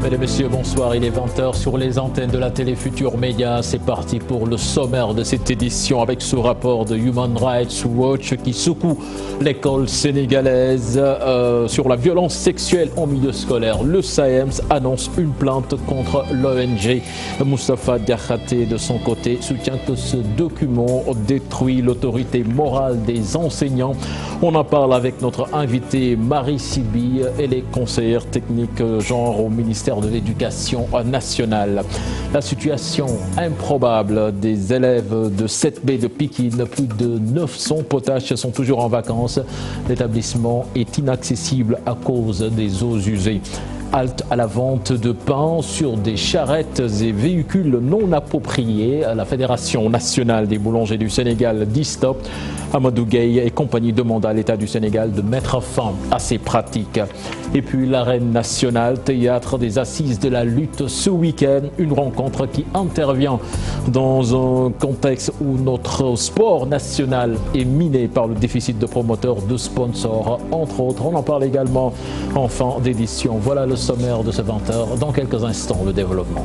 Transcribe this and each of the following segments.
Mesdames et messieurs, bonsoir. Il est 20h sur les antennes de la télé Futur Média. C'est parti pour le sommaire de cette édition avec ce rapport de Human Rights Watch qui secoue l'école sénégalaise sur la violence sexuelle en milieu scolaire. Le SAEMS annonce une plainte contre l'ONG. Moustapha Diakhaté, de son côté, soutient que ce document détruit l'autorité morale des enseignants. On en parle avec notre invitée Marie Sibi et les conseillères techniques genre au ministère de l'Éducation nationale. La situation improbable des élèves de 7B de Pikine, plus de 900 potaches sont toujours en vacances. L'établissement est inaccessible à cause des eaux usées. Halte à la vente de pain sur des charrettes et véhicules non appropriés. La Fédération nationale des boulangers du Sénégal dit stop. Amadou Gueye et compagnie demandent à l'État du Sénégal de mettre fin à ces pratiques. Et puis l'arène nationale, théâtre des assises de la lutte ce week-end. Une rencontre qui intervient dans un contexte où notre sport national est miné par le déficit de promoteurs, de sponsors, entre autres. On en parle également en fin d'édition. Voilà le sommaire de ce 20h. Dans quelques instants, le développement.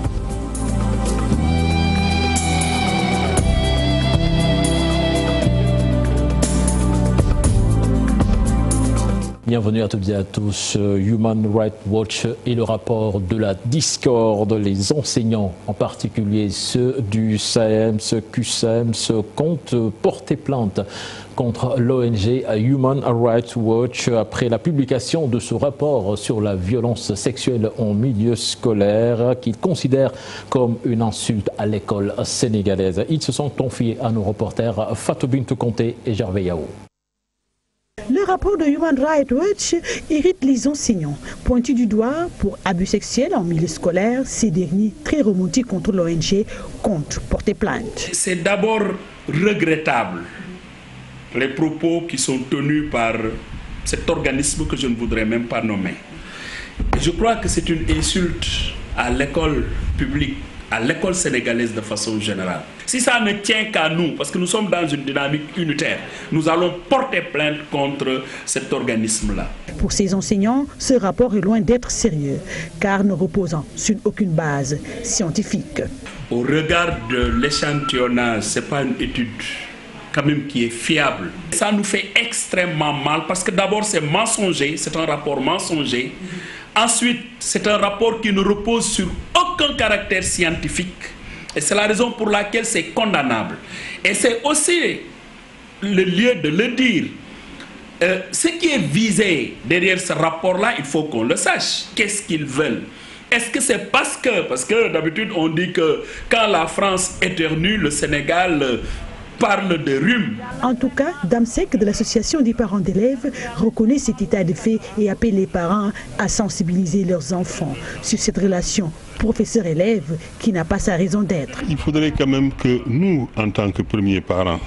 Bienvenue à toutes et à tous. Human Rights Watch et le rapport de la discorde. Les enseignants, en particulier ceux du SAEMS, QSEMS, comptent porter plainte contre l'ONG Human Rights Watch après la publication de ce rapport sur la violence sexuelle en milieu scolaire qu'ils considèrent comme une insulte à l'école sénégalaise. Ils se sont confiés à nos reporters Fatou Bintou Conté et Gervais Yao. Le rapport de Human Rights Watch irrite les enseignants. Pointus du doigt pour abus sexuels en milieu scolaire, ces derniers, très remontés contre l'ONG, comptent porter plainte. C'est d'abord regrettable les propos qui sont tenus par cet organisme que je ne voudrais même pas nommer. Je crois que c'est une insulte à l'école publique, à l'école sénégalaise de façon générale. Si ça ne tient qu'à nous, parce que nous sommes dans une dynamique unitaire, nous allons porter plainte contre cet organisme-là. Pour ces enseignants, ce rapport est loin d'être sérieux, car ne reposant sur aucune base scientifique. Au regard de l'échantillonnage, ce n'est pas une étude quand même qui est fiable. Ça nous fait extrêmement mal parce que d'abord c'est mensonger, c'est un rapport mensonger. Ensuite, c'est un rapport qui ne repose sur aucun caractère scientifique. Et c'est la raison pour laquelle c'est condamnable. Et c'est aussi le lieu de le dire. Ce qui est visé derrière ce rapport-là, il faut qu'on le sache. Qu'est-ce qu'ils veulent? Est-ce que c'est parce que d'habitude on dit que quand la France éternue, le Sénégal parle de rhume. En tout cas, Damsek de l'association des parents d'élèves reconnaît cet état de fait et appelle les parents à sensibiliser leurs enfants sur cette relation professeur-élève qui n'a pas sa raison d'être. Il faudrait quand même que nous, en tant que premiers parents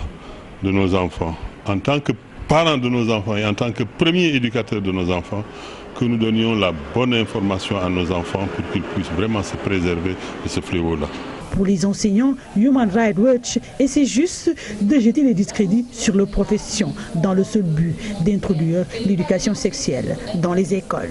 de nos enfants, en tant que parents de nos enfants et en tant que premiers éducateurs de nos enfants, que nous donnions la bonne information à nos enfants pour qu'ils puissent vraiment se préserver de ce fléau-là. Pour les enseignants, Human Rights Watch essaie juste de jeter les discrédits sur leur profession dans le seul but d'introduire l'éducation sexuelle dans les écoles.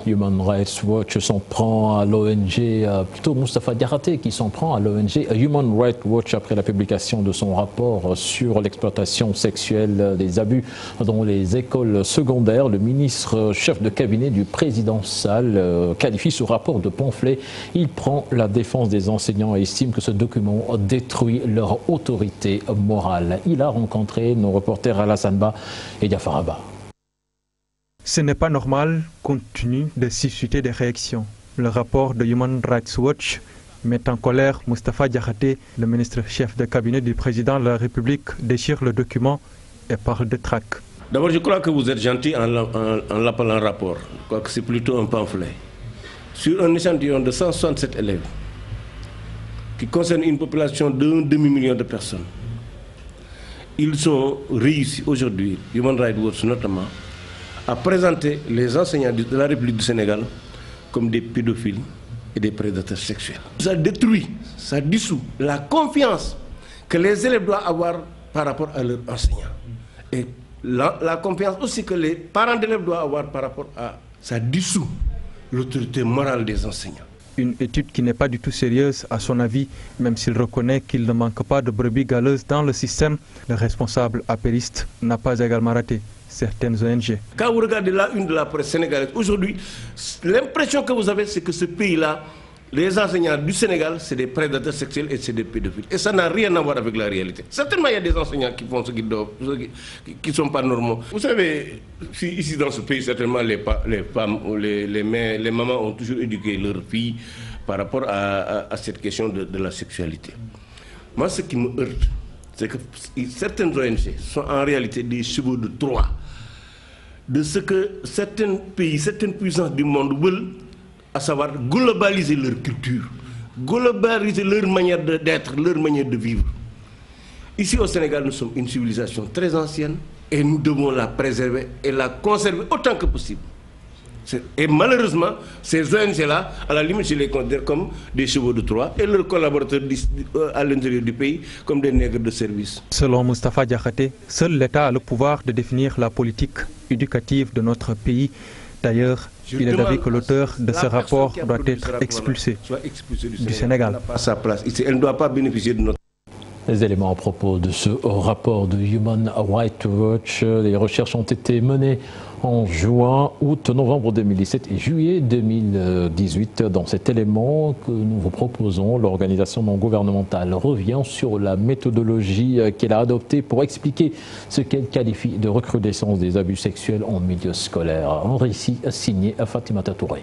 Human Rights Watch s'en prend à l'ONG, plutôt Moustapha Diakhaté qui s'en prend à l'ONG Human Rights Watch après la publication de son rapport sur l'exploitation sexuelle des abus dans les écoles secondaires. Le ministre chef de cabinet du président Sall qualifie ce rapport de pamphlet. Il prend la défense des enseignants et estime que ce document détruit leur autorité morale. Il a rencontré nos reporters Alassane Ba et Diafar Abba. Ce n'est pas normal compte tenu de susciter des réactions. Le rapport de Human Rights Watch met en colère Moustapha Diakhaté, le ministre chef de cabinet du président de la République, déchire le document et parle de traque. D'abord, je crois que vous êtes gentil en l'appelant rapport. Je crois que c'est plutôt un pamphlet. Sur un échantillon de 167 élèves, qui concerne une population d'1 demi-million de personnes, ils ont réussi aujourd'hui, Human Rights Watch notamment, à présenter les enseignants de la République du Sénégal comme des pédophiles et des prédateurs sexuels. Ça détruit, ça dissout la confiance que les élèves doivent avoir par rapport à leurs enseignants. Et la confiance aussi que les parents d'élèves doivent avoir par rapport à... Ça dissout l'autorité morale des enseignants. Une étude qui n'est pas du tout sérieuse à son avis, même s'il reconnaît qu'il ne manque pas de brebis galeuses dans le système, le responsable apériste n'a pas également raté certaines ONG. Quand vous regardez la une de la presse sénégalaise, aujourd'hui, l'impression que vous avez, c'est que ce pays-là, les enseignants du Sénégal, c'est des prédateurs sexuels et c'est des pédophiles. Et ça n'a rien à voir avec la réalité. Certainement, il y a des enseignants qui font ce qu'ils doivent, qui ne sont pas normaux. Vous savez, si ici dans ce pays, certainement, les femmes ou les mamans ont toujours éduqué leurs filles par rapport à cette question de la sexualité. Moi, ce qui me heurte, c'est que certaines ONG sont en réalité des chevaux de Troie de ce que certains pays, certaines puissances du monde veulent, à savoir globaliser leur culture, globaliser leur manière d'être, leur manière de vivre. Ici au Sénégal, nous sommes une civilisation très ancienne et nous devons la préserver et la conserver autant que possible. Et malheureusement, ces ONG-là, à la limite, je les considère comme des chevaux de Troie et leurs collaborateurs à l'intérieur du pays comme des nègres de service. Selon Moustapha Diakhaté, seul l'État a le pouvoir de définir la politique éducative de notre pays. D'ailleurs, il est d'avis que l'auteur de ce rapport doit être expulsé du Sénégal. Elle ne doit pas bénéficier de notre... Les éléments à propos de ce rapport de Human Rights Watch, les recherches ont été menées en juin, août, novembre 2017 et juillet 2018. Dans cet élément que nous vous proposons, l'organisation non gouvernementale revient sur la méthodologie qu'elle a adoptée pour expliquer ce qu'elle qualifie de recrudescence des abus sexuels en milieu scolaire. Un récit signé à Fatimata Touré.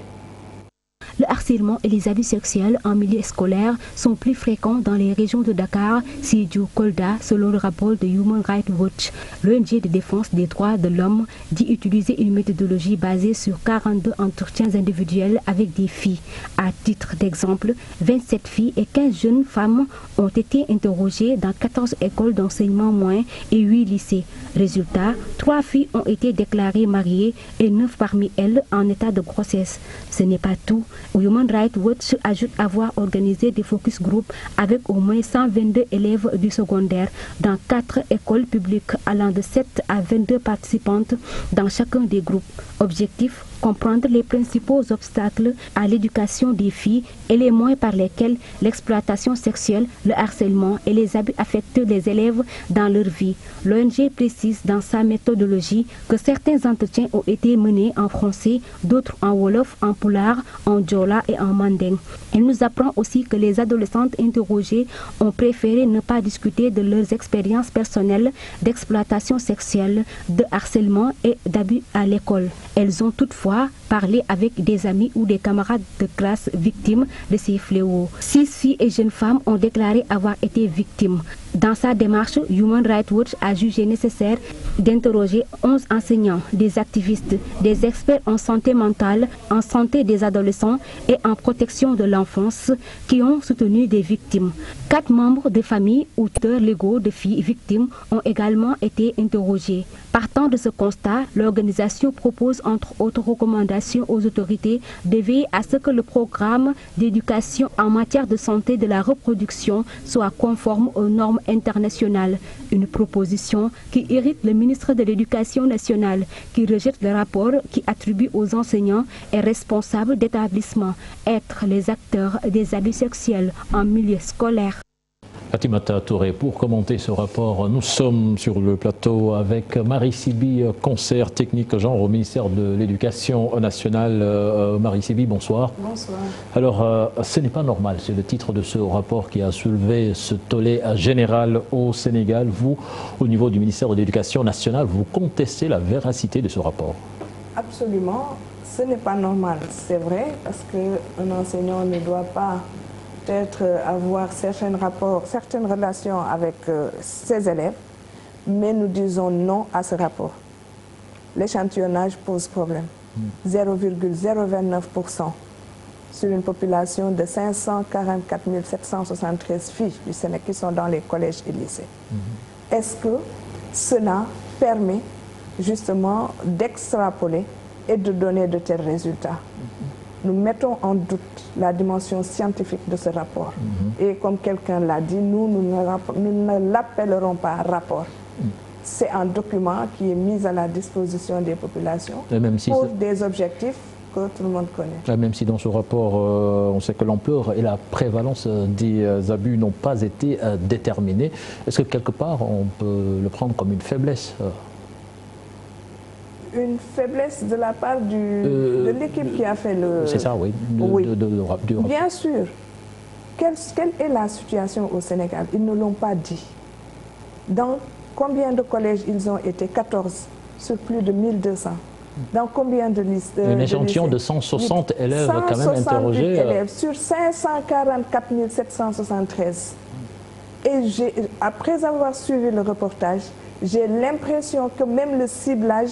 Le harcèlement et les abus sexuels en milieu scolaire sont plus fréquents dans les régions de Dakar, Sédhiou, Kolda, selon le rapport de Human Rights Watch. L'ONG de défense des droits de l'homme dit utiliser une méthodologie basée sur 42 entretiens individuels avec des filles. À titre d'exemple, 27 filles et 15 jeunes femmes ont été interrogées dans 14 écoles d'enseignement moyen et 8 lycées. Résultat, 3 filles ont été déclarées mariées et 9 parmi elles en état de grossesse. Ce n'est pas tout. Human Rights Watch ajoute avoir organisé des focus group avec au moins 122 élèves du secondaire dans 4 écoles publiques allant de 7 à 22 participantes dans chacun des groupes. Objectif: comprendre les principaux obstacles à l'éducation des filles et les moyens par lesquels l'exploitation sexuelle, le harcèlement et les abus affectent les élèves dans leur vie. L'ONG précise dans sa méthodologie que certains entretiens ont été menés en français, d'autres en wolof, en pulaar, en djola et en manding. Elle nous apprend aussi que les adolescentes interrogées ont préféré ne pas discuter de leurs expériences personnelles d'exploitation sexuelle, de harcèlement et d'abus à l'école. Elles ont toutefois parlé avec des amis ou des camarades de classe victimes de ces fléaux. 6 filles et jeunes femmes ont déclaré avoir été victimes. Dans sa démarche, Human Rights Watch a jugé nécessaire d'interroger 11 enseignants, des activistes, des experts en santé mentale, en santé des adolescents et en protection de l'enfance qui ont soutenu des victimes. 4 membres de familles ou tuteurs légaux de filles victimes ont également été interrogés. Partant de ce constat, l'organisation propose entre autres recommandations aux autorités de veiller à ce que le programme d'éducation en matière de santé de la reproduction soit conforme aux normes internationales. Une proposition qui irrite le ministre de l'Éducation nationale, qui rejette le rapport qui attribue aux enseignants et responsables d'établissements être les acteurs des abus sexuels en milieu scolaire. Fatimata Touré, pour commenter ce rapport, nous sommes sur le plateau avec Marie Sibi, conseillère technique genre au ministère de l'Éducation nationale. Marie Sibi, bonsoir. Bonsoir. Alors, ce n'est pas normal, c'est le titre de ce rapport qui a soulevé ce tollé général au Sénégal. Vous, au niveau du ministère de l'Éducation nationale, vous contestez la véracité de ce rapport? Absolument, ce n'est pas normal, c'est vrai, parce qu'un enseignant ne doit pas peut-être avoir certains rapports, certaines relations avec ses élèves, mais nous disons non à ce rapport. L'échantillonnage pose problème. 0,029% sur une population de 544 773 filles du Sénégal qui sont dans les collèges et lycées. Est-ce que cela permet justement d'extrapoler et de donner de tels résultats? Nous mettons en doute la dimension scientifique de ce rapport. Et comme quelqu'un l'a dit, nous ne l'appellerons pas rapport. C'est un document qui est mis à la disposition des populations pour des objectifs que tout le monde connaît. Même si dans ce rapport, on sait que l'ampleur et la prévalence des abus n'ont pas été déterminés, est-ce que quelque part on peut le prendre comme une faiblesse? Une faiblesse de la part de l'équipe qui a fait le... C'est ça, oui. Bien sûr. Quelle est la situation au Sénégal? Ils ne l'ont pas dit. Dans combien de collèges ils ont été? 14 sur plus de 1200. Dans combien de listes? Un échantillon de 160 élèves quand même interrogés. Élèves sur 544 773. Et après avoir suivi le reportage, j'ai l'impression que même le ciblage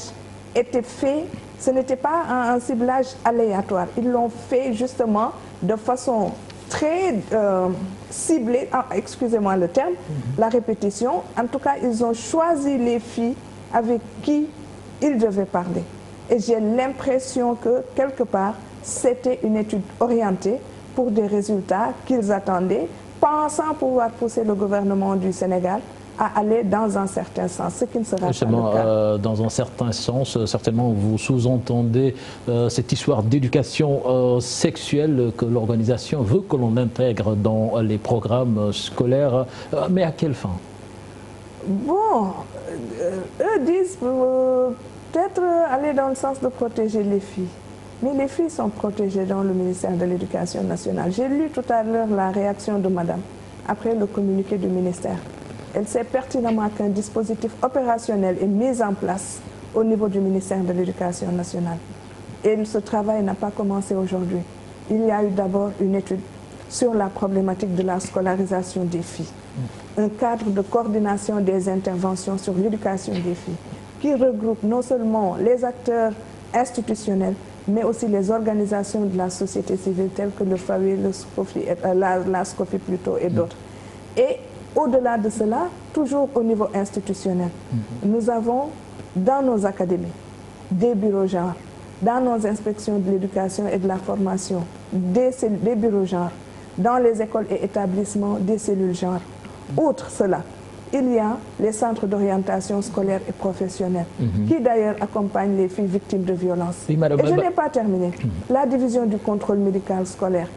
était fait, ce n'était pas un ciblage aléatoire. Ils l'ont fait justement de façon très ciblée, excusez-moi le terme, la répétition. En tout cas, ils ont choisi les filles avec qui ils devaient parler. Et j'ai l'impression que, quelque part, c'était une étude orientée pour des résultats qu'ils attendaient, pensant pouvoir pousser le gouvernement du Sénégal à aller dans un certain sens, ce qui ne sera justement, pas le cas. Dans un certain sens, certainement vous sous-entendez cette histoire d'éducation sexuelle que l'organisation veut que l'on intègre dans les programmes scolaires, mais à quelle fin? Bon, eux disent peut-être aller dans le sens de protéger les filles. Mais les filles sont protégées dans le ministère de l'Éducation nationale. J'ai lu tout à l'heure la réaction de madame après le communiqué du ministère. Elle sait pertinemment qu'un dispositif opérationnel est mis en place au niveau du ministère de l'Éducation nationale. Et ce travail n'a pas commencé aujourd'hui. Il y a eu d'abord une étude sur la problématique de la scolarisation des filles. Un cadre de coordination des interventions sur l'éducation des filles qui regroupe non seulement les acteurs institutionnels, mais aussi les organisations de la société civile telles que le FAWE, le SCOFI, la SCOFI plutôt et d'autres. Et au-delà de cela, toujours au niveau institutionnel, nous avons dans nos académies des bureaux genres, dans nos inspections de l'éducation et de la formation, des bureaux genres, dans les écoles et établissements, des cellules genres. Outre cela, il y a les centres d'orientation scolaire et professionnelle, qui d'ailleurs accompagnent les filles victimes de violences. Oui, et je n'ai pas terminé. La division du contrôle médical scolaire,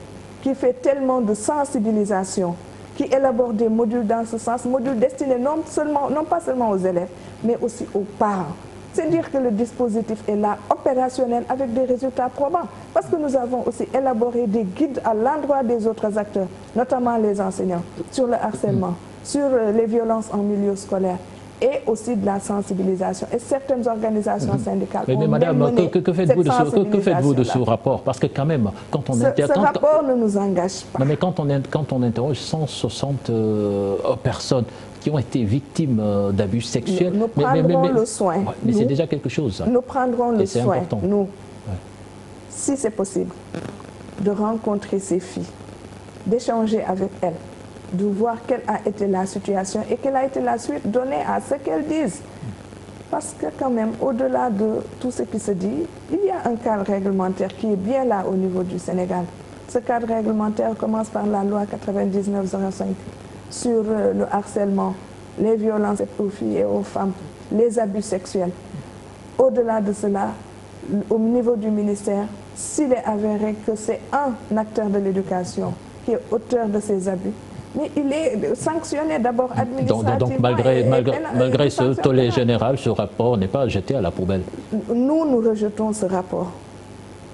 qui fait tellement de sensibilisation, qui élabore des modules dans ce sens, modules destinés non pas seulement aux élèves, mais aussi aux parents. C'est dire que le dispositif est là, opérationnel, avec des résultats probants. Parce que nous avons aussi élaboré des guides à l'endroit des autres acteurs, notamment les enseignants, sur le harcèlement, sur les violences en milieu scolaire, et aussi de la sensibilisation. Et certaines organisations syndicales ont madame, que faites-vous de ce rapport? Parce que quand même, quand on ce rapport ne nous engage pas. Non, mais quand on interroge 160 personnes qui ont été victimes d'abus sexuels... Nous prendrons le soin. Mais c'est déjà quelque chose. Nous prendrons le soin, nous, si c'est possible, de rencontrer ces filles, d'échanger avec elles, de voir quelle a été la situation et quelle a été la suite donnée à ce qu'elles disent. Parce que quand même, au-delà de tout ce qui se dit, il y a un cadre réglementaire qui est bien là au niveau du Sénégal. Ce cadre réglementaire commence par la loi 99-05 sur le harcèlement, les violences aux filles et aux femmes, les abus sexuels. Au-delà de cela, au niveau du ministère, s'il est avéré que c'est un acteur de l'éducation qui est auteur de ces abus, mais il est sanctionné d'abord administrativement. Donc malgré ce tollé général, ce rapport n'est pas jeté à la poubelle. Nous rejetons ce rapport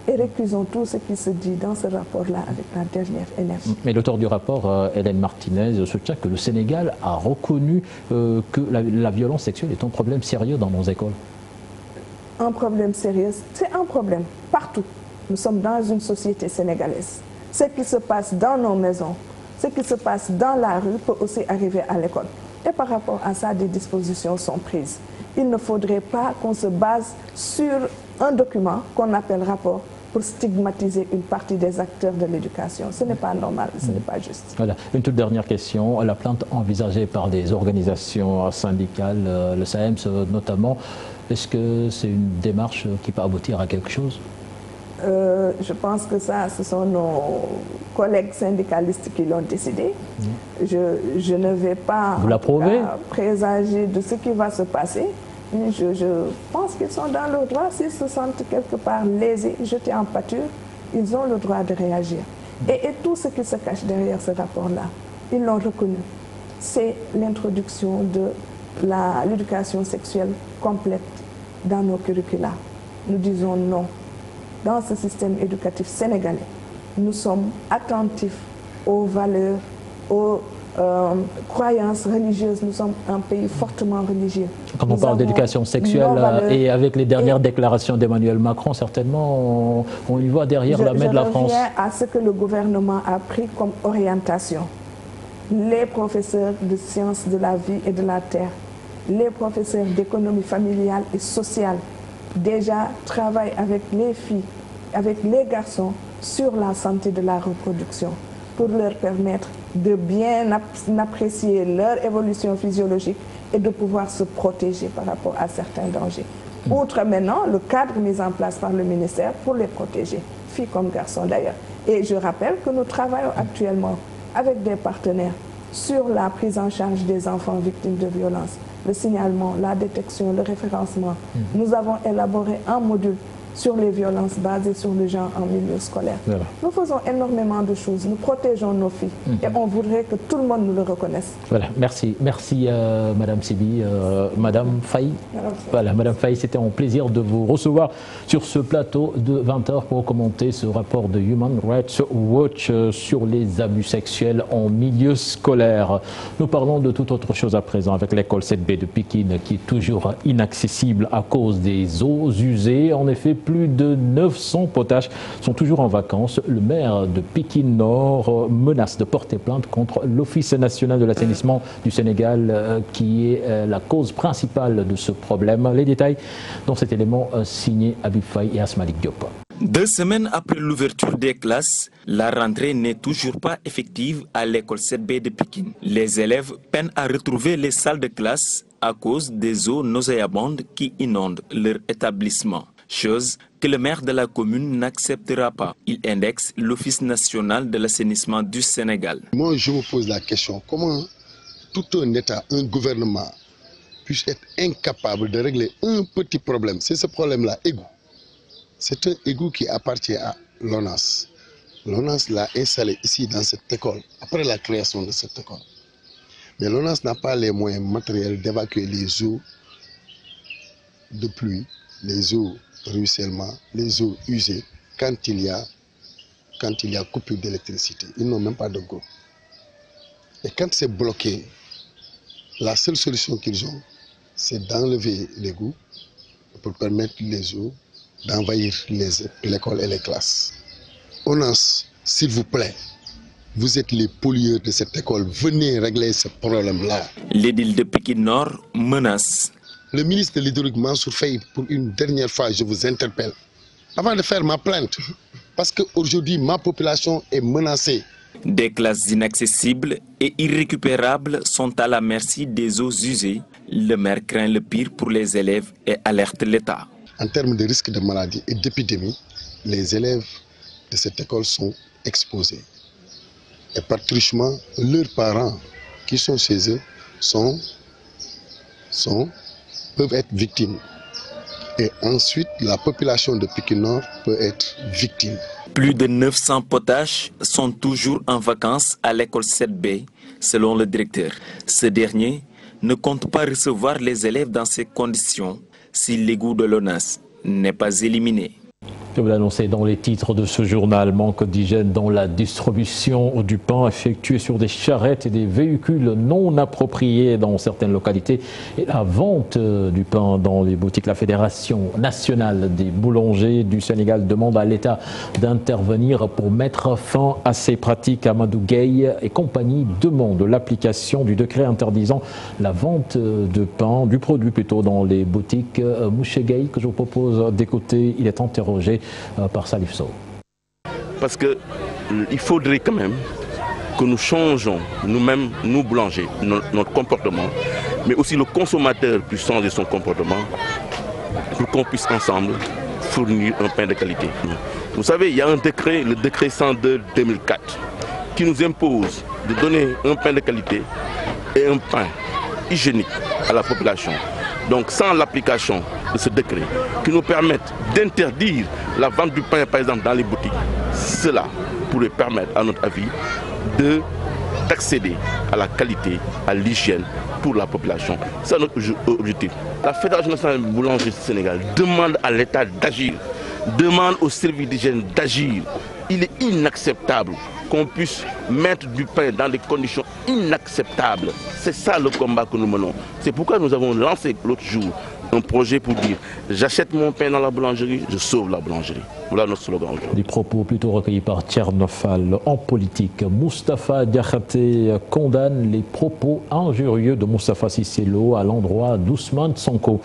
et récusons tout ce qui se dit dans ce rapport-là avec la dernière énergie. Mais l'auteur du rapport, Hélène Martinez, soutient que le Sénégal a reconnu que la violence sexuelle est un problème sérieux dans nos écoles. Un problème sérieux, c'est un problème partout. Nous sommes dans une société sénégalaise. Ce qui se passe dans nos maisons, ce qui se passe dans la rue peut aussi arriver à l'école. Et par rapport à ça, des dispositions sont prises. Il ne faudrait pas qu'on se base sur un document qu'on appelle rapport pour stigmatiser une partie des acteurs de l'éducation. Ce n'est pas normal, ce n'est pas juste. Voilà. Une toute dernière question. La plainte envisagée par des organisations syndicales, le SAEMS notamment, est-ce que c'est une démarche qui peut aboutir à quelque chose? Je pense que ça, ce sont nos collègues syndicalistes qui l'ont décidé. Je ne vais pas présager de ce qui va se passer, Je pense qu'ils sont dans leur droit. S'ils se sentent quelque part lésés, jetés en pâture, ils ont le droit de réagir. Et tout ce qui se cache derrière ce rapport-là, ils l'ont reconnu. C'est l'introduction de l'éducation sexuelle complète dans nos curricula. Nous disons non. Dans ce système éducatif sénégalais, nous sommes attentifs aux valeurs, aux croyances religieuses. Nous sommes un pays fortement religieux. Quand on parle d'éducation sexuelle et avec les dernières déclarations d'Emmanuel Macron, certainement, on y voit derrière la main de la France. Je reviens à ce que le gouvernement a pris comme orientation. Les professeurs de sciences de la vie et de la terre, les professeurs d'économie familiale et sociale, déjà travaillent avec les filles, avec les garçons sur la santé de la reproduction pour leur permettre de bien apprécier leur évolution physiologique et de pouvoir se protéger par rapport à certains dangers. Outre maintenant le cadre mis en place par le ministère pour les protéger, filles comme garçons d'ailleurs. Et je rappelle que nous travaillons actuellement avec des partenaires sur la prise en charge des enfants victimes de violences, le signalement, la détection, le référencement. Nous avons élaboré un module sur les violences basées sur le genre en milieu scolaire. Voilà. Nous faisons énormément de choses, nous protégeons nos filles et on voudrait que tout le monde nous le reconnaisse. Voilà, merci. Merci Madame Sibi, Madame Faye. Voilà, Madame Faye, c'était un plaisir de vous recevoir sur ce plateau de 20h pour commenter ce rapport de Human Rights Watch sur les abus sexuels en milieu scolaire. Nous parlons de toute autre chose à présent avec l'école 7B de Pékin qui est toujours inaccessible à cause des eaux usées. En effet, plus de 900 potages sont toujours en vacances. Le maire de Pékin Nord menace de porter plainte contre l'Office national de l'assainissement du Sénégal qui est la cause principale de ce problème. Les détails dans cet élément signé Habib Faye et Asmalik Diop. 2 semaines après l'ouverture des classes, la rentrée n'est toujours pas effective à l'école 7B de Pékin. Les élèves peinent à retrouver les salles de classe à cause des eaux nauséabondes qui inondent leur établissement. Chose que le maire de la commune n'acceptera pas. Il indexe l'Office national de l'assainissement du Sénégal. Moi, je me pose la question, comment tout un État, un gouvernement puisse être incapable de régler un petit problème? C'est ce problème-là, égout. C'est un égout qui appartient à l'ONAS. L'ONAS l'a installé ici dans cette école, après la création de cette école. Mais l'ONAS n'a pas les moyens matériels d'évacuer les eaux de pluie, les eaux ruissellement, les eaux usées, quand il y a coupure d'électricité. Ils n'ont même pas de go. Et quand c'est bloqué, la seule solution qu'ils ont, c'est d'enlever l'égout pour permettre les eaux d'envahir l'école et les classes. ONAS, s'il vous plaît, vous êtes les pollueurs de cette école, venez régler ce problème-là. L'édile de Pékin Nord menace. Le ministre de l'Hydraulique, Mansour Faye, pour une dernière fois, je vous interpelle, avant de faire ma plainte, parce qu'aujourd'hui, ma population est menacée. Des classes inaccessibles et irrécupérables sont à la merci des eaux usées. Le maire craint le pire pour les élèves et alerte l'État. En termes de risque de maladie et d'épidémie, les élèves de cette école sont exposés. Et par truchement, leurs parents qui sont chez eux peuvent être victimes. Et ensuite, la population de Pékin Nord peut être victime. Plus de 900 potages sont toujours en vacances à l'école 7B, selon le directeur. Ce dernier ne compte pas recevoir les élèves dans ces conditions si l'égout de l'ONAS n'est pas éliminé. Je vous l'annoncer dans les titres de ce journal, manque d'hygiène dans la distribution du pain effectué sur des charrettes et des véhicules non appropriés dans certaines localités et la vente du pain dans les boutiques. La Fédération nationale des boulangers du Sénégal demande à l'État d'intervenir pour mettre fin à ces pratiques. Amadou Gueye et compagnie demandent l'application du décret interdisant la vente de pain, du produit plutôt, dans les boutiques. Mouché Gueye, que je vous propose d'écouter, il est interrogé par Salif Sow. Parce qu'il faudrait quand même que nous changeons nous-mêmes, nous boulangers, notre comportement, mais aussi le consommateur puisse changer son comportement pour qu'on puisse ensemble fournir un pain de qualité. Vous savez, il y a un décret, le décret 102/2004, qui nous impose de donner un pain de qualité et un pain hygiénique à la population. Donc sans l'application de ce décret qui nous permette d'interdire la vente du pain par exemple dans les boutiques, cela pourrait permettre à notre avis d'accéder à la qualité, à l'hygiène pour la population. C'est notre objectif. La Fédération nationale de boulangerie du Sénégal demande à l'État d'agir, demande au service d'hygiène d'agir. Il est inacceptable qu'on puisse mettre du pain dans des conditions inacceptables. C'est ça le combat que nous menons. C'est pourquoi nous avons lancé l'autre jour un projet pour dire j'achète mon pain dans la boulangerie, je sauve la boulangerie. Voilà notre slogan aujourd'hui. Des propos plutôt recueillis par Tchernofal. En politique, Moustapha Diakhaté condamne les propos injurieux de Moustapha Cissé Lo à l'endroit d'Ousmane Sonko.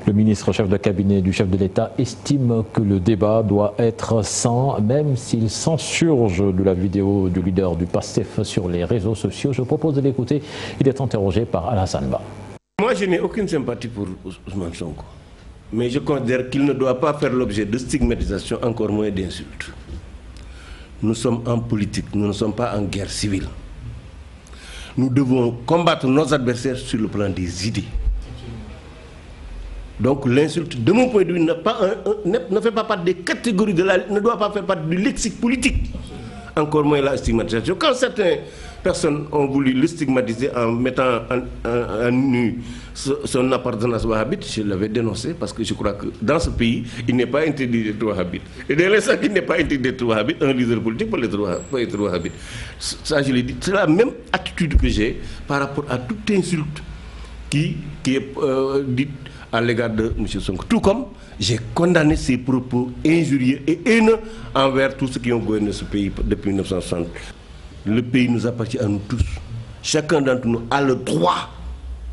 Le ministre chef de cabinet du chef de l'État estime que le débat doit être sain, même s'il s'insurge de la vidéo du leader du PASTEF sur les réseaux sociaux. Je propose de l'écouter. Il est interrogé par Alassane Ba. Moi, je n'ai aucune sympathie pour Ousmane Sonko. Mais je considère qu'il ne doit pas faire l'objet de stigmatisation, encore moins d'insultes. Nous sommes en politique, nous ne sommes pas en guerre civile. Nous devons combattre nos adversaires sur le plan des idées. Donc l'insulte, de mon point de vue, ne fait pas partie des catégories de la... ne doit pas faire partie du lexique politique. Encore moins la stigmatisation. Quand certaines personnes ont voulu le stigmatiser en mettant en nu son appartenance wahhabite, je l'avais dénoncé parce que je crois que dans ce pays, il n'est pas interdit d'être wahhabite. Et dès l'instant qu'il n'est pas interdit d'être wahhabite, un leader politique peut être wahhabite. Ça, je l'ai dit. C'est la même attitude que j'ai par rapport à toute insulte qui est dite à l'égard de M. Sonko. Tout comme j'ai condamné ses propos injurieux et haineux envers tous ceux qui ont gouverné ce pays depuis 1960. Le pays nous appartient à nous tous. Chacun d'entre nous a le droit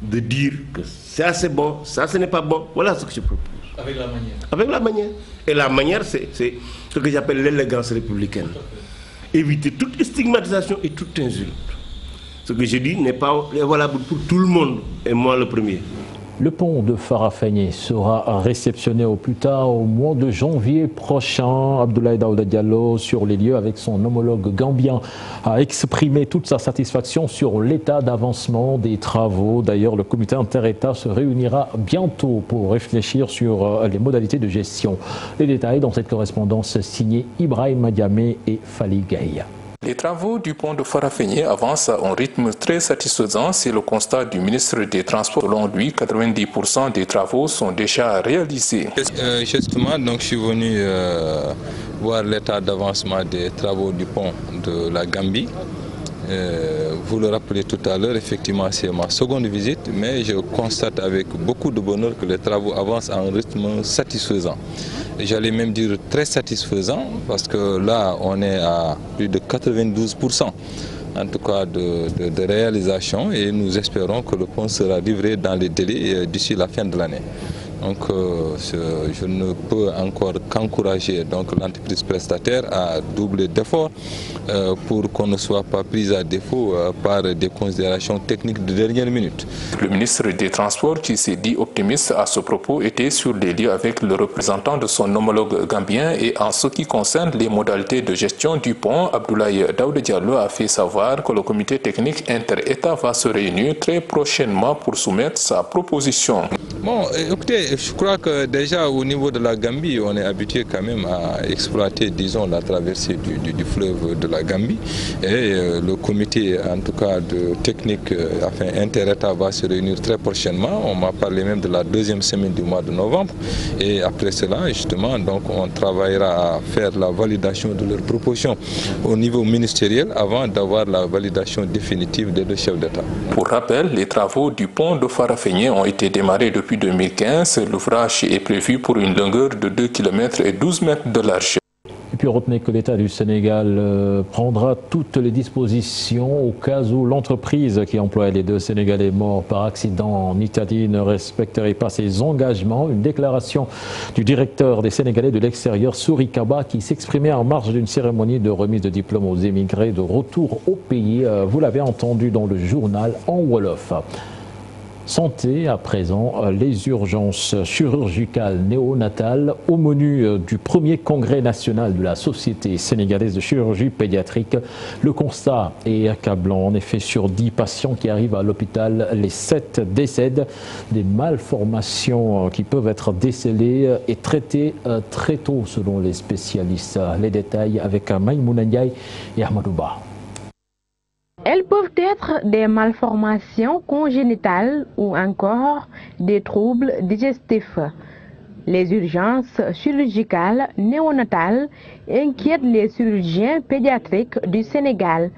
de dire que ça c'est bon, ça ce n'est pas bon. Voilà ce que je propose. Avec la manière. Avec la manière. Et la manière, c'est ce que j'appelle l'élégance républicaine. Éviter toute stigmatisation et toute insulte. Ce que je dis n'est pas valable pour tout le monde, et moi le premier. Le pont de Farafenni sera réceptionné au plus tard au mois de janvier prochain. Abdoulaye Daouda Diallo, sur les lieux avec son homologue gambien, a exprimé toute sa satisfaction sur l'état d'avancement des travaux. D'ailleurs, le comité inter-État se réunira bientôt pour réfléchir sur les modalités de gestion. Les détails dans cette correspondance signée Ibrahim Madiamé et Fali Gaye. Les travaux du pont de Farafenni avancent à un rythme très satisfaisant, c'est le constat du ministre des Transports. Selon lui, 90% des travaux sont déjà réalisés. Justement, donc, je suis venu voir l'état d'avancement des travaux du pont de la Gambie. Vous le rappelez tout à l'heure, effectivement c'est ma seconde visite, mais je constate avec beaucoup de bonheur que les travaux avancent à un rythme satisfaisant. J'allais même dire très satisfaisant, parce que là on est à plus de 92% en tout cas de réalisation, et nous espérons que le pont sera livré dans les délais d'ici la fin de l'année. Donc je ne peux encore qu'encourager l'entreprise prestataire à doubler d'efforts pour qu'on ne soit pas pris à défaut par des considérations techniques de dernière minute. Le ministre des Transports, qui s'est dit optimiste à ce propos, était sur les lieux avec le représentant de son homologue gambien, et en ce qui concerne les modalités de gestion du pont, Abdoulaye Daouda Diallo a fait savoir que le comité technique inter-État va se réunir très prochainement pour soumettre sa proposition. Bon, écoutez, je crois que déjà au niveau de la Gambie, on est habitué quand même à exploiter, disons, la traversée du fleuve de la Gambie. Et le comité, en tout cas, de technique inter-État va se réunir très prochainement. On m'a parlé même de la deuxième semaine du mois de novembre. Et après cela, justement, donc, on travaillera à faire la validation de leurs propositions au niveau ministériel avant d'avoir la validation définitive des deux chefs d'État. Pour rappel, les travaux du pont de Farafenni ont été démarrés depuis 2015. L'ouvrage est prévu pour une longueur de 2 km et 12 mètres de largeur. Et puis retenez que l'État du Sénégal prendra toutes les dispositions au cas où l'entreprise qui emploie les 2 Sénégalais morts par accident en Italie ne respecterait pas ses engagements. Une déclaration du directeur des Sénégalais de l'extérieur, Souri Kaba, qui s'exprimait en marge d'une cérémonie de remise de diplôme aux émigrés de retour au pays. Vous l'avez entendu dans le journal en Wolof. Santé à présent, les urgences chirurgicales néonatales au menu du premier congrès national de la Société sénégalaise de chirurgie pédiatrique. Le constat est accablant. En effet, sur 10 patients qui arrivent à l'hôpital, les 7 décèdent. Des malformations qui peuvent être décelées et traitées très tôt selon les spécialistes. Les détails avec Maïmouna Ndiaye et Ahmadouba. Elles peuvent être des malformations congénitales ou encore des troubles digestifs. Les urgences chirurgicales néonatales inquiètent les chirurgiens pédiatriques du Sénégal.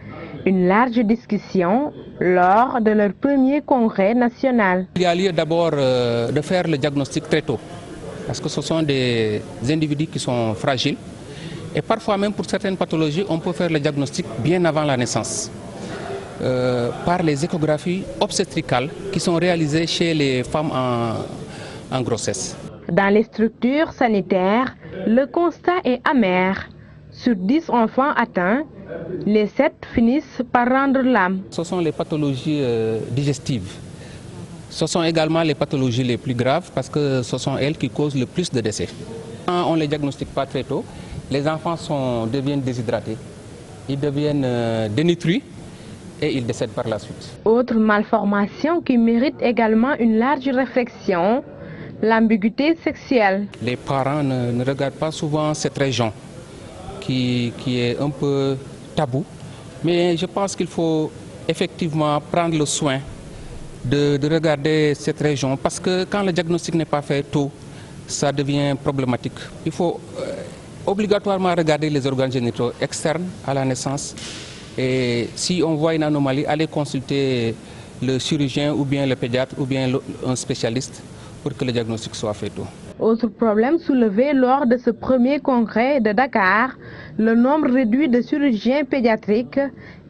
Une large discussion lors de leur premier congrès national. Il y a lieu d'abord de faire le diagnostic très tôt, parce que ce sont des individus qui sont fragiles. Et parfois même pour certaines pathologies, on peut faire le diagnostic bien avant la naissance. Par les échographies obstétricales qui sont réalisées chez les femmes en grossesse. Dans les structures sanitaires, le constat est amer. Sur 10 enfants atteints, les 7 finissent par rendre l'âme. Ce sont les pathologies digestives. Ce sont également les pathologies les plus graves parce que ce sont elles qui causent le plus de décès. Quand on ne les diagnostique pas très tôt, les enfants deviennent déshydratés, ils deviennent dénutris et ils décèdent par la suite. Autre malformation qui mérite également une large réflexion, l'ambiguïté sexuelle. Les parents ne regardent pas souvent cette région qui est un peu tabou, mais je pense qu'il faut effectivement prendre le soin de regarder cette région parce que quand le diagnostic n'est pas fait tôt, ça devient problématique. Il faut obligatoirement regarder les organes génitaux externes à la naissance. Et si on voit une anomalie, aller consulter le chirurgien ou bien le pédiatre ou bien un spécialiste pour que le diagnostic soit fait tôt. Autre problème soulevé lors de ce premier congrès de Dakar, le nombre réduit de chirurgiens pédiatriques,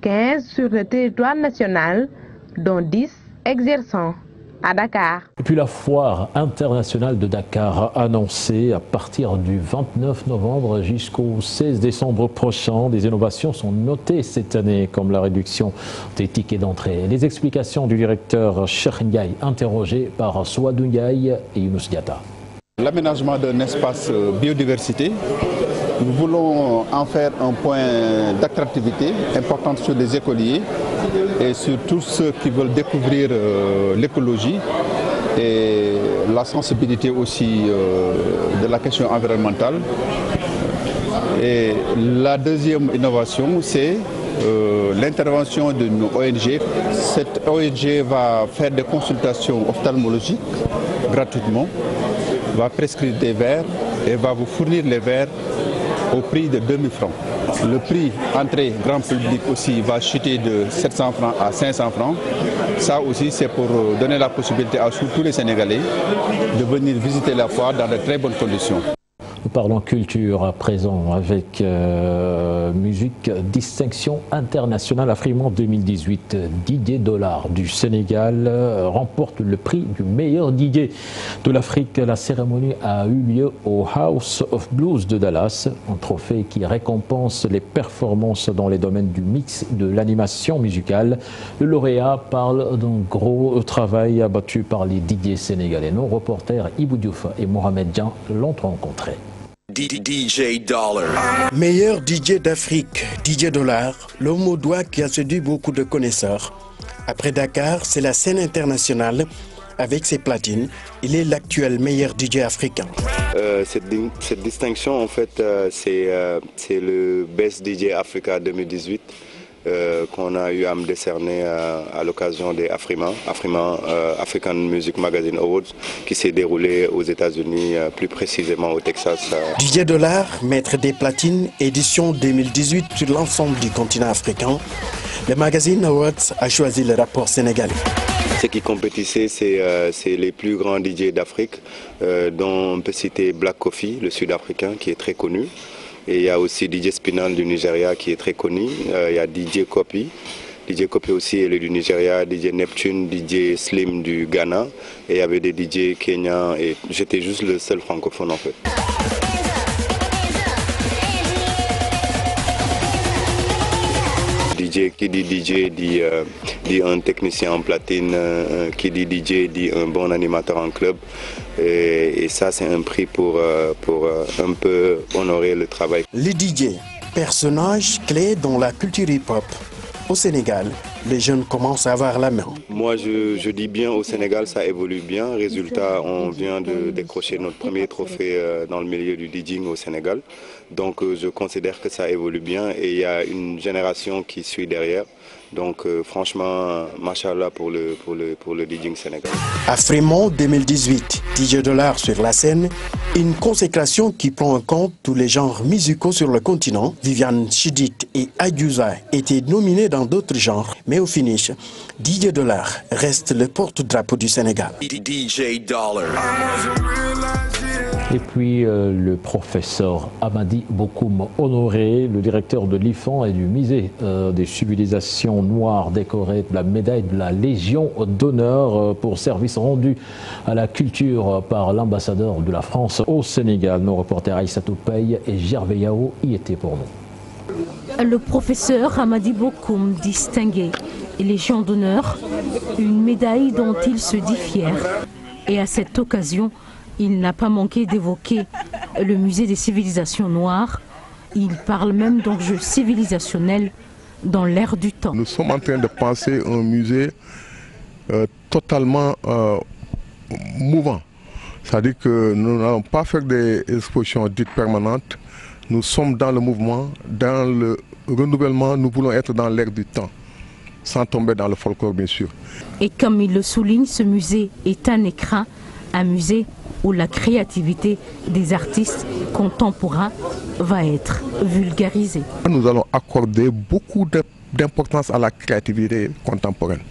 15 sur le territoire national, dont 10 exerçant à Dakar. Et puis la foire internationale de Dakar a annoncé à partir du 29 novembre jusqu'au 16 décembre prochain. Des innovations sont notées cette année comme la réduction des tickets d'entrée. Les explications du directeur Cheikh Ndiaye interrogé par Souadou Ndiaye et Younous Diatta. L'aménagement d'un espace biodiversité, nous voulons en faire un point d'attractivité importante sur les écoliers et sur tous ceux qui veulent découvrir l'écologie et la sensibilité aussi de la question environnementale. Et la deuxième innovation, c'est l'intervention d'une ONG. Cette ONG va faire des consultations ophtalmologiques gratuitement, va prescrire des verres et va vous fournir les verres au prix de 2000 francs. Le prix entrée grand public aussi va chuter de 700 francs à 500 francs. Ça aussi, c'est pour donner la possibilité à tous les Sénégalais de venir visiter la foire dans de très bonnes conditions. Nous parlons culture à présent avec musique distinction internationale Afriman 2018. DJ Dollar du Sénégal remporte le prix du meilleur DJ de l'Afrique. La cérémonie a eu lieu au House of Blues de Dallas, un trophée qui récompense les performances dans les domaines du mix et de l'animation musicale. Le lauréat parle d'un gros travail abattu par les DJ sénégalais. Nos reporters Ibou Diouf et Mohamed Dian l'ont rencontré. DJ Dollar. Meilleur DJ d'Afrique, DJ Dollar, l'homme au doigt qui a séduit beaucoup de connaisseurs. Après Dakar, c'est la scène internationale. Avec ses platines, il est l'actuel meilleur DJ africain. Cette distinction, en fait, c'est le Best DJ Africa 2018 qu'on a eu à me décerner à l'occasion des Afriman, African Music Magazine Awards, qui s'est déroulé aux États-Unis, plus précisément au Texas. DJ Dollar, maître des platines, édition 2018 sur l'ensemble du continent africain. Le Magazine Awards a choisi le rapport sénégalais. Ce qui compétissait, c'est les plus grands DJ d'Afrique, dont on peut citer Black Coffee, le sud-africain, qui est très connu. Et il y a aussi DJ Spinal du Nigeria qui est très connu. Il y a DJ Copy. DJ Copy aussi est du Nigeria, DJ Neptune, DJ Slim du Ghana. Et il y avait des DJ kenyans et j'étais juste le seul francophone en fait. DJ, qui dit DJ dit un technicien en platine, qui dit DJ dit un bon animateur en club. Et ça, c'est un prix pour un peu honorer le travail. Les DJ, personnages clés dans la culture hip-hop. Au Sénégal, les jeunes commencent à avoir la main. Moi, je dis bien, au Sénégal, ça évolue bien. Résultat, on vient de décrocher notre premier trophée dans le milieu du DJing au Sénégal. Donc, je considère que ça évolue bien et il y a une génération qui suit derrière. Donc, franchement, machallah pour le DJing sénégalais. À Fremont 2018, DJ Dollar sur la scène, une consécration qui prend en compte tous les genres musicaux sur le continent. Viviane Chidid et Adiouza étaient nominés dans d'autres genres, mais au finish, DJ Dollar reste le porte-drapeau du Sénégal. DJ Dollar. Et puis le professeur Amadi Bokoum Honoré, le directeur de l'IFAN et du musée des civilisations noires, décoré de la médaille de la Légion d'honneur pour service rendu à la culture par l'ambassadeur de la France au Sénégal. Nos reporters Aïssatou Paye et Gervais Yao y étaient pour nous. Le professeur Amadi Bokoum, distingué et Légion d'honneur, une médaille dont il se dit fier. Et à cette occasion, il n'a pas manqué d'évoquer le musée des civilisations noires. Il parle même d'enjeux civilisationnels dans l'ère du temps. Nous sommes en train de penser un musée totalement mouvant. C'est-à-dire que nous n'allons pas faire des expositions dites permanentes. Nous sommes dans le mouvement, dans le renouvellement. Nous voulons être dans l'ère du temps, sans tomber dans le folklore bien sûr. Et comme il le souligne, ce musée est un écrin, un musée où la créativité des artistes contemporains va être vulgarisée. Nous allons accorder beaucoup d'importance à la créativité contemporaine.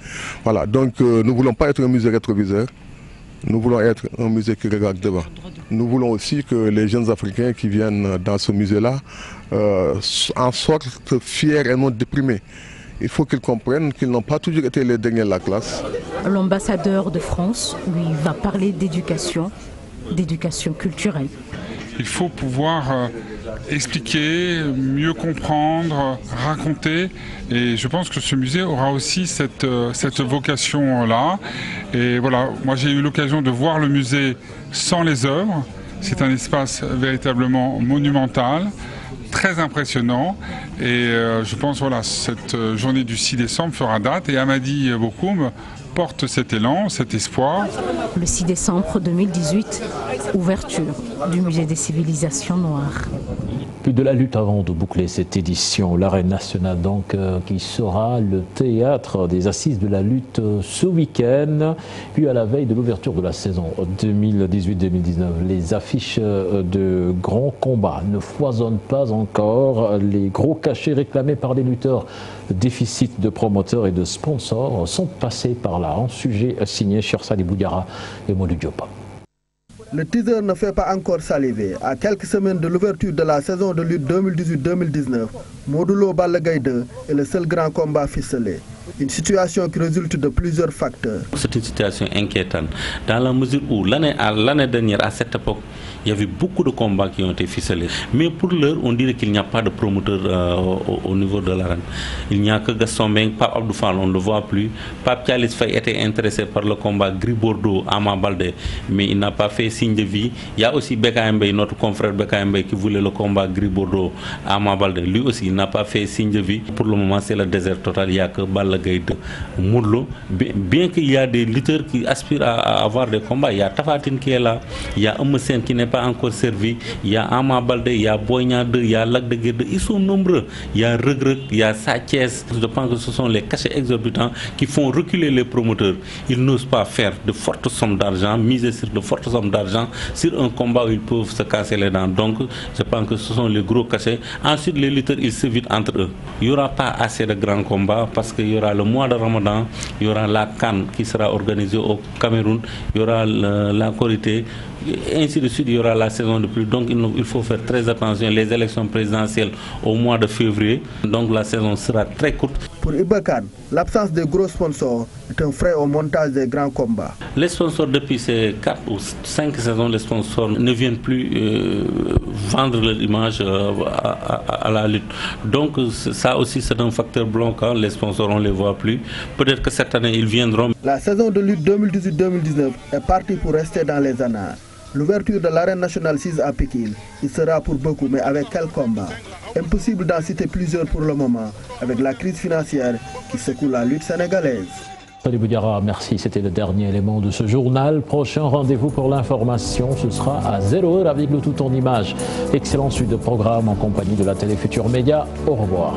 Voilà, donc nous ne voulons pas être un musée rétroviseur, nous voulons être un musée qui regarde devant. Nous voulons aussi que les jeunes Africains qui viennent dans ce musée-là en sortent fiers et non déprimés. Il faut qu'ils comprennent qu'ils n'ont pas toujours été les derniers de la classe. L'ambassadeur de France, lui, va parler d'éducation culturelle. Il faut pouvoir expliquer, mieux comprendre, raconter. Et je pense que ce musée aura aussi cette vocation-là. Et voilà, moi j'ai eu l'occasion de voir le musée sans les œuvres. C'est un espace véritablement monumental, très impressionnant. Et je pense que voilà, cette journée du 6 décembre fera date. Et Amadi Bokoum porte cet élan, cet espoir. Le 6 décembre 2018, ouverture du musée des civilisations noires. Plus de la lutte avant de boucler cette édition, l'arène nationale donc qui sera le théâtre des assises de la lutte ce week-end. Puis à la veille de l'ouverture de la saison 2018-2019, les affiches de grands combats ne foisonnent pas encore. Les gros cachets réclamés par les lutteurs, déficit de promoteurs et de sponsors sont passés par là. En sujet signé Chersali Boudjara et Modou Diop. Le teaser ne fait pas encore saliver. À quelques semaines de l'ouverture de la saison de lutte 2018-2019, Modulo Balla Gaye 2 est le seul grand combat ficelé. Une situation qui résulte de plusieurs facteurs. C'est une situation inquiétante, dans la mesure où l'année dernière, à cette époque, il y avait beaucoup de combats qui ont été ficelés. Mais pour l'heure, on dirait qu'il n'y a pas de promoteur au niveau de l'arène. Il n'y a que Gaston Mbengue, Pape Abdou Fall, on ne le voit plus. Pape Thialis Faye était intéressé par le combat Gris Bordeaux, Ama Baldé, mais il n'a pas fait signe de vie. Il y a aussi Beka Mbaye, notre confrère Beka Mbaye, qui voulait le combat Gris Bordeaux, Ama Baldé. Lui aussi, il n'a pas fait signe de vie. Pour le moment, c'est le désert total. Il n'y a que Balla Gaye 2, Mourlo. Bien qu'il y a des lutteurs qui aspirent à avoir des combats, il y a Tafatine qui est là, il y a Eumeu qui n'est pas encore servi, il y a Ama Baldé, il y a Boy Niang 2, il y a Lac de Guiers 2, ils sont nombreux. Il y a Reug Reug, il y a Sa Thiès. Je pense que ce sont les cachets exorbitants qui font reculer les promoteurs. Ils n'osent pas faire de fortes sommes d'argent, miser sur de fortes sommes d'argent sur un combat où ils peuvent se casser les dents. Donc je pense que ce sont les gros cachets. Ensuite les lutteurs, ils s'évitent entre eux. Il n'y aura pas assez de grands combats parce qu'il y aura le mois de Ramadan, il y aura la CAN qui sera organisée au Cameroun, il y aura la Korité, ainsi de suite, il y aura la saison de pluie. Donc il faut faire très attention. Les élections présidentielles au mois de février, donc la saison sera très courte. Pour Ibakan, l'absence de gros sponsors est un frein au montage des grands combats. Les sponsors, depuis ces 4 ou 5 saisons, les sponsors ne viennent plus vendre leur image à la lutte. Donc ça aussi c'est un facteur bloquant, les sponsors on ne les voit plus. Peut-être que cette année ils viendront. La saison de lutte 2018-2019 est partie pour rester dans les annales. L'ouverture de l'arène nationale 6 à Pékin, il sera pour beaucoup, mais avec quel combat? Impossible d'en citer plusieurs pour le moment, avec la crise financière qui secoue la lutte sénégalaise. Salut Boudiara, merci. C'était le dernier élément de ce journal. Prochain rendez-vous pour l'information, ce sera à 0h avec le tout en images. Excellente suite de programme en compagnie de la Télé Futurs Médias. Au revoir.